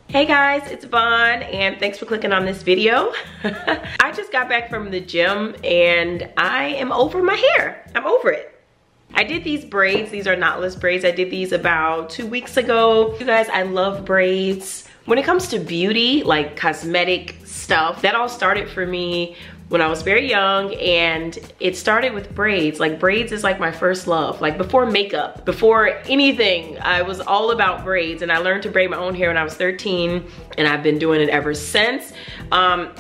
Hey guys, it's Vaughn and thanks for clicking on this video. I just got back from the gym and I am over my hair. I'm over it. I did these braids. These are knotless braids. I did these about 2 weeks ago. You guys, I love braids. When it comes to beauty, like cosmetic stuff, that all started for me when I was very young, and it started with braids. Like braids is like my first love. Like before makeup, before anything, I was all about braids, and I learned to braid my own hair when I was 13 and I've been doing it ever since.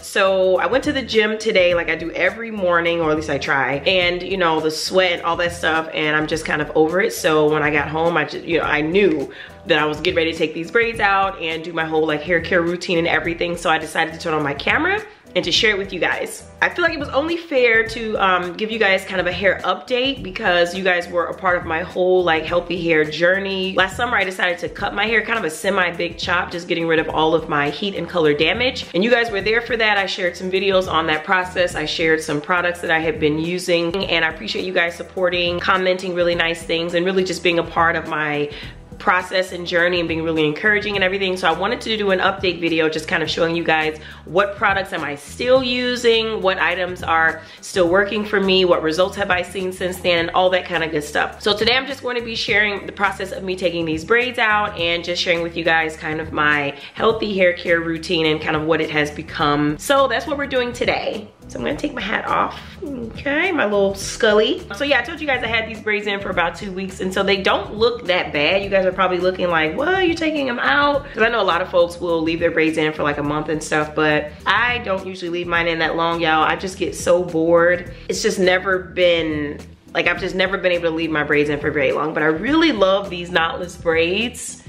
So I went to the gym today like I do every morning, or at least I try, and you know, the sweat and all that stuff, and I'm just kind of over it. So when I got home, I knew that I was getting ready to take these braids out and do my whole like hair care routine and everything. So I decided to turn on my camera and to share it with you guys. I feel like it was only fair to give you guys kind of a hair update because you guys were a part of my whole like healthy hair journey. Last summer I decided to cut my hair, kind of a semi-big chop, just getting rid of all of my heat and color damage. And you guys were there for that. I shared some videos on that process. I shared some products that I have been using, and I appreciate you guys supporting, commenting really nice things, and really just being a part of my process and journey and being really encouraging and everything. So I wanted to do an update video just kind of showing you guys what products am I still using, what items are still working for me, what results have I seen since then, and all that kind of good stuff. So today I'm just going to be sharing the process of me taking these braids out and just sharing with you guys kind of my healthy hair care routine and kind of what it has become. So that's what we're doing today. So I'm gonna take my hat off, okay, my little scully. So yeah, I told you guys I had these braids in for about 2 weeks, and so they don't look that bad. You guys are probably looking like, what, you're taking them out? Because I know a lot of folks will leave their braids in for like a month and stuff, but I don't usually leave mine in that long, y'all. I just get so bored. It's just never been, like I've just never been able to leave my braids in for very long, but I really love these knotless braids.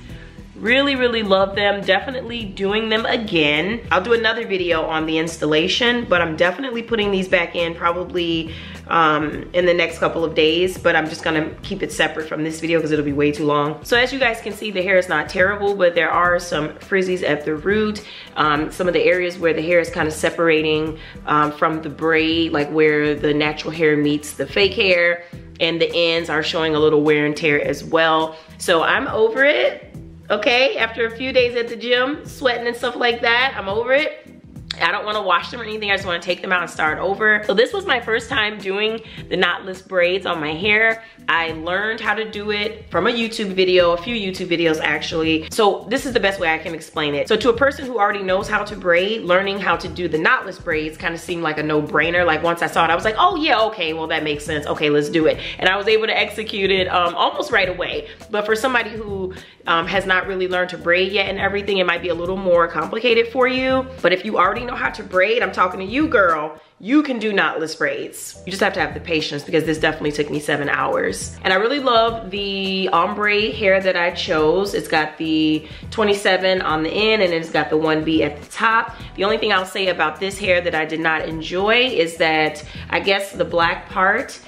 Really love them. Definitely doing them again. I'll do another video on the installation, but I'm definitely putting these back in probably in the next couple of days, but I'm just gonna keep it separate from this video because it'll be way too long. So as you guys can see, the hair is not terrible, but there are some frizzies at the root. Some of the areas where the hair is kind of separating from the braid, like where the natural hair meets the fake hair, and the ends are showing a little wear and tear as well. So I'm over it. Okay, after a few days at the gym, sweating and stuff like that, I'm over it. I don't wanna wash them or anything, I just wanna take them out and start over. So this was my first time doing the knotless braids on my hair. I learned how to do it from a YouTube video, a few YouTube videos actually. So this is the best way I can explain it. So to a person who already knows how to braid, learning how to do the knotless braids kind of seemed like a no-brainer. Like once I saw it, I was like, oh yeah, okay, well that makes sense. Okay, let's do it. And I was able to execute it almost right away. But for somebody who has not really learned to braid yet and everything, it might be a little more complicated for you. But if you already know how to braid, I'm talking to you, girl, you can do knotless braids. You just have to have the patience because this definitely took me 7 hours. And I really love the ombre hair that I chose. It's got the 27 on the end and it's got the 1B at the top. The only thing I'll say about this hair that I did not enjoy is that I guess the black part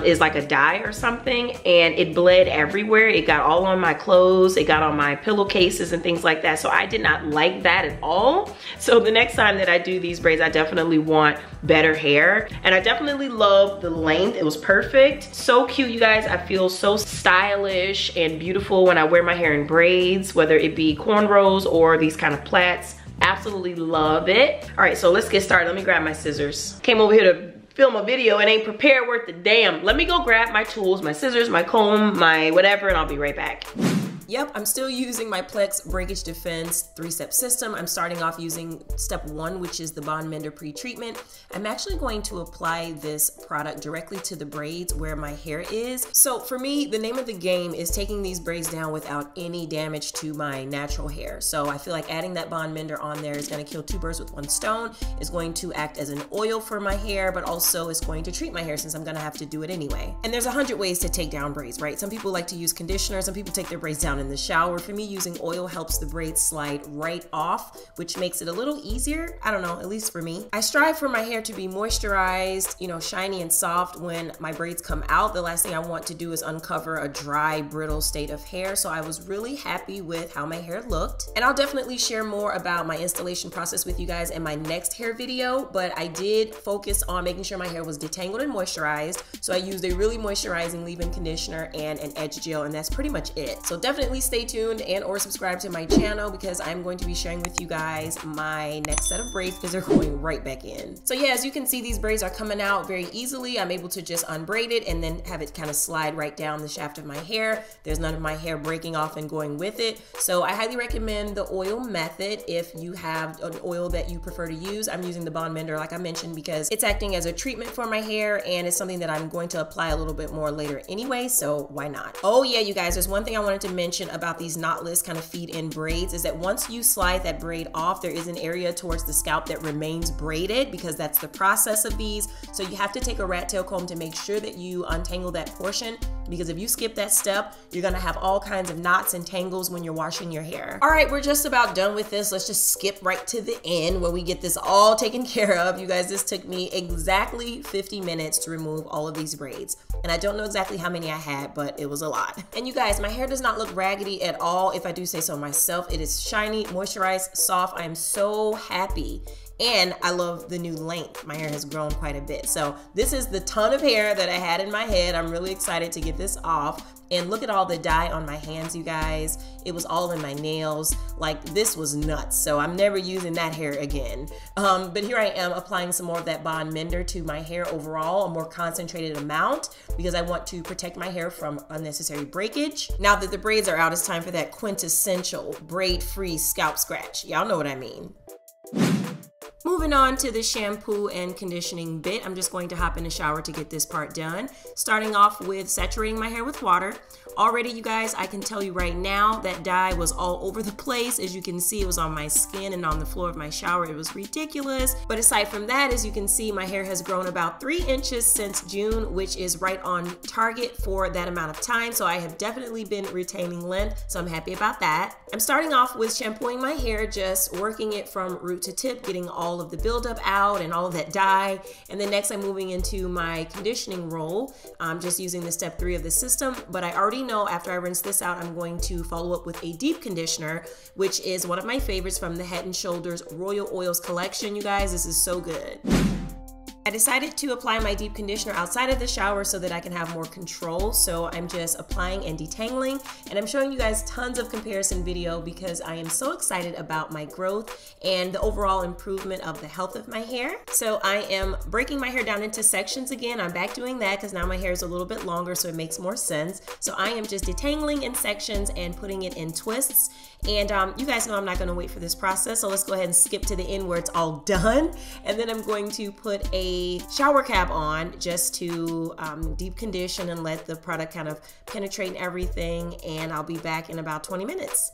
is like a dye or something, and it bled everywhere. It got all on my clothes, it got on my pillowcases and things like that. So I did not like that at all. So the next time that I do these braids, I definitely want better hair. And I definitely love the length. It was perfect. So cute, you guys. I feel so stylish and beautiful when I wear my hair in braids, whether it be cornrows or these kind of plaits. Absolutely love it. All right, so let's get started. Let me grab my scissors. Came over here to film a video and ain't prepared worth the damn. Let me go grab my tools, my scissors, my comb, my whatever, and I'll be right back. Yep, I'm still using my Plex Breakage Defense 3-step system. I'm starting off using step 1, which is the bond mender pre-treatment. I'm actually going to apply this product directly to the braids where my hair is. So for me, the name of the game is taking these braids down without any damage to my natural hair. So I feel like adding that bond mender on there is going to kill 2 birds with 1 stone. It's going to act as an oil for my hair, but also it's going to treat my hair since I'm going to have to do it anyway. And there's 100 ways to take down braids, right? Some people like to use conditioner, some people take their braids down in the shower. For me, using oil helps the braids slide right off, which makes it a little easier. I don't know, at least for me. I strive for my hair to be moisturized, you know, shiny and soft when my braids come out. The last thing I want to do is uncover a dry, brittle state of hair. So I was really happy with how my hair looked. And I'll definitely share more about my installation process with you guys in my next hair video, but I did focus on making sure my hair was detangled and moisturized. So I used a really moisturizing leave-in conditioner and an edge gel, and that's pretty much it. So definitely definitely stay tuned and or subscribe to my channel because I'm going to be sharing with you guys my next set of braids because they're going right back in. So yeah, as you can see, these braids are coming out very easily. I'm able to just unbraid it and then have it kind of slide right down the shaft of my hair. There's none of my hair breaking off and going with it. So I highly recommend the oil method if you have an oil that you prefer to use. I'm using the Bond Mender like I mentioned because it's acting as a treatment for my hair and it's something that I'm going to apply a little bit more later anyway, so why not? Oh yeah, you guys, there's one thing I wanted to mention about these knotless kind of feed-in braids is that once you slide that braid off, there is an area towards the scalp that remains braided because that's the process of these. So you have to take a rat tail comb to make sure that you untangle that portion, because if you skip that step, you're gonna have all kinds of knots and tangles when you're washing your hair. All right, we're just about done with this. Let's just skip right to the end where we get this all taken care of. You guys, this took me exactly 50 minutes to remove all of these braids. And I don't know exactly how many I had, but it was a lot. And you guys, my hair does not look raggedy at all, if I do say so myself. It is shiny, moisturized, soft. I am so happy. And I love the new length. My hair has grown quite a bit. So this is the ton of hair that I had in my head. I'm really excited to get this off. And look at all the dye on my hands, you guys. It was all in my nails. Like, this was nuts. So I'm never using that hair again. But here I am applying some more of that Bond Mender to my hair overall, a more concentrated amount, because I want to protect my hair from unnecessary breakage. Now that the braids are out, it's time for that quintessential braid-free scalp scratch. Y'all know what I mean. Moving on to the shampoo and conditioning bit, I'm just going to hop in the shower to get this part done. Starting off with saturating my hair with water. Already, you guys, I can tell you right now that dye was all over the place. As you can see, it was on my skin and on the floor of my shower. It was ridiculous. But aside from that, as you can see, my hair has grown about 3 inches since June, which is right on target for that amount of time. So I have definitely been retaining length, so I'm happy about that. I'm starting off with shampooing my hair, just working it from root to tip, getting all of the buildup out and all of that dye. And then next I'm moving into my conditioning roll. I'm just using the step 3 of the system, but I already know after I rinse this out, I'm going to follow up with a deep conditioner, which is one of my favorites from the Head & Shoulders Royal Oils collection. You guys, this is so good. I decided to apply my deep conditioner outside of the shower so that I can have more control. So I'm just applying and detangling, and I'm showing you guys tons of comparison video because I am so excited about my growth and the overall improvement of the health of my hair. So I am breaking my hair down into sections again. I'm back doing that because now my hair is a little bit longer, so it makes more sense. So I am just detangling in sections and putting it in twists. And you guys know I'm not gonna wait for this process, so let's go ahead and skip to the end where it's all done. And then I'm going to put a shower cap on just to deep condition and let the product kind of penetrate and everything. And I'll be back in about 20 minutes.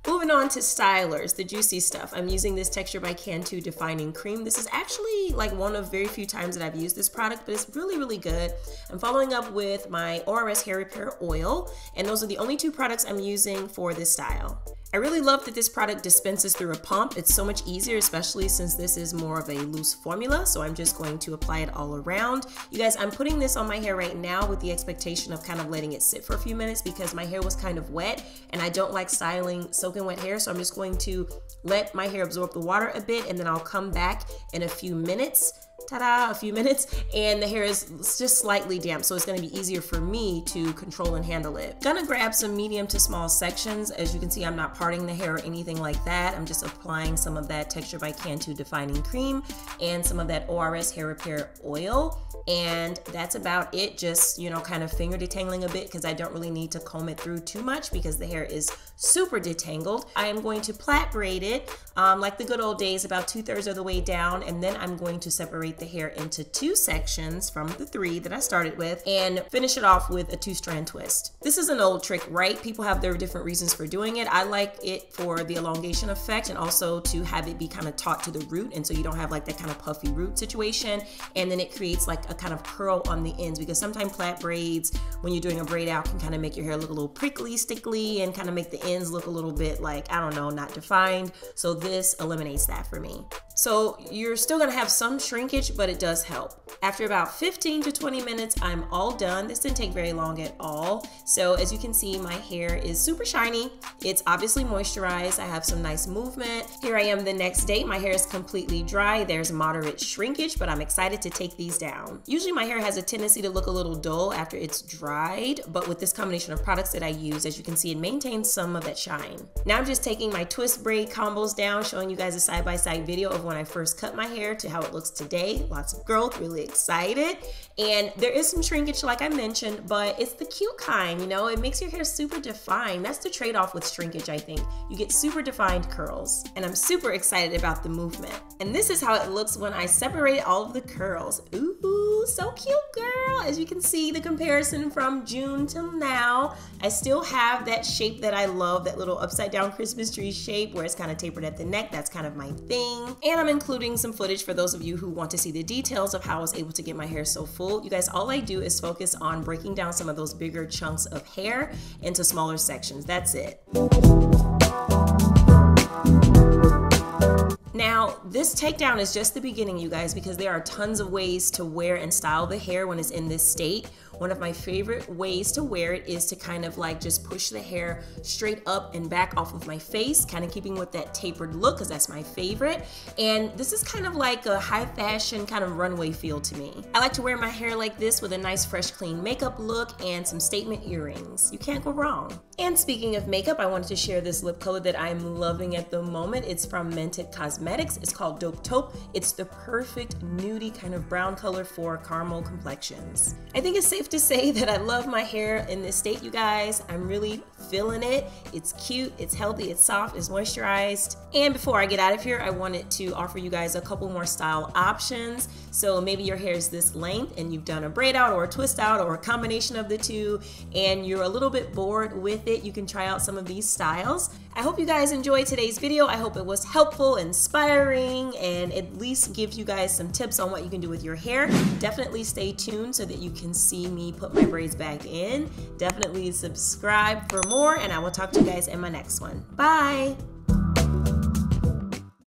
Moving on to stylers, the juicy stuff. I'm using this Texture by Cantu Defining Cream. This is actually like one of very few times that I've used this product, but it's really, really good. I'm following up with my ORS Hair Repair Oil, and those are the only 2 products I'm using for this style. I really love that this product dispenses through a pump. It's so much easier, especially since this is more of a loose formula. So I'm just going to apply it all around. You guys, I'm putting this on my hair right now with the expectation of kind of letting it sit for a few minutes because my hair was kind of wet and I don't like styling soaking wet hair. So I'm just going to let my hair absorb the water a bit and then I'll come back in a few minutes. Ta-da, a few minutes, and the hair is just slightly damp, so it's gonna be easier for me to control and handle it. Gonna grab some medium to small sections. As you can see, I'm not parting the hair or anything like that. I'm just applying some of that Texture by Cantu Defining Cream and some of that ORS Hair Repair Oil, and that's about it. Just, you know, kind of finger detangling a bit because I don't really need to comb it through too much because the hair is super detangled. I am going to plait braid it like the good old days, about 2/3 of the way down, and then I'm going to separate the hair into 2 sections from the 3 that I started with and finish it off with a 2-strand twist. This is an old trick, right? People have their different reasons for doing it. I like it for the elongation effect and also to have it be kind of taut to the root, and so you don't have like that kind of puffy root situation, and then it creates like a kind of curl on the ends, because sometimes plait braids, when you're doing a braid out, can kind of make your hair look a little prickly, stickly, and kind of make the ends look a little bit like, I don't know, not defined. So this eliminates that for me. So you're still gonna have some shrinkage, but it does help. After about 15 to 20 minutes, I'm all done. This didn't take very long at all. So as you can see, my hair is super shiny. It's obviously moisturized. I have some nice movement. Here I am the next day. My hair is completely dry. There's moderate shrinkage, but I'm excited to take these down. Usually my hair has a tendency to look a little dull after it's dried, but with this combination of products that I use, as you can see, it maintains some of that shine. Now I'm just taking my twist braid combos down, showing you guys a side-by-side video of when I first cut my hair to how it looks today. Lots of growth, really excited. And there is some shrinkage like I mentioned, but it's the cute kind, you know, it makes your hair super defined. That's the trade-off with shrinkage, I think. You get super defined curls. And I'm super excited about the movement. And this is how it looks when I separate all of the curls. Ooh, so cute, girl. As you can see, the comparison from June till now, I still have that shape that I love, that little upside down Christmas tree shape where it's kind of tapered at the neck. That's kind of my thing. And I'm including some footage for those of you who want to see the details of how I was able to get my hair so full. You guys, all I do is focus on breaking down some of those bigger chunks of hair into smaller sections. That's it. Now, this takedown is just the beginning, you guys, because there are tons of ways to wear and style the hair when it's in this state. One of my favorite ways to wear it is to kind of like just push the hair straight up and back off of my face, kind of keeping with that tapered look, because that's my favorite. And this is kind of like a high fashion kind of runway feel to me. I like to wear my hair like this with a nice fresh clean makeup look and some statement earrings. You can't go wrong. And speaking of makeup, I wanted to share this lip color that I'm loving at the moment. It's from Mented Cosmetics. It's called Dope Taupe. It's the perfect nudie kind of brown color for caramel complexions. I think it's safe to say that I love my hair in this state, you guys. I'm really feeling it. It's cute, it's healthy, it's soft, it's moisturized. And before I get out of here, I wanted to offer you guys a couple more style options. So maybe your hair is this length and you've done a braid out or a twist out or a combination of the two, and you're a little bit bored with it. You can try out some of these styles. I hope you guys enjoyed today's video. I hope it was helpful, inspiring, and at least gives you guys some tips on what you can do with your hair. Definitely stay tuned so that you can see me put my braids back in. Definitely subscribe for more, and I will talk to you guys in my next one. Bye!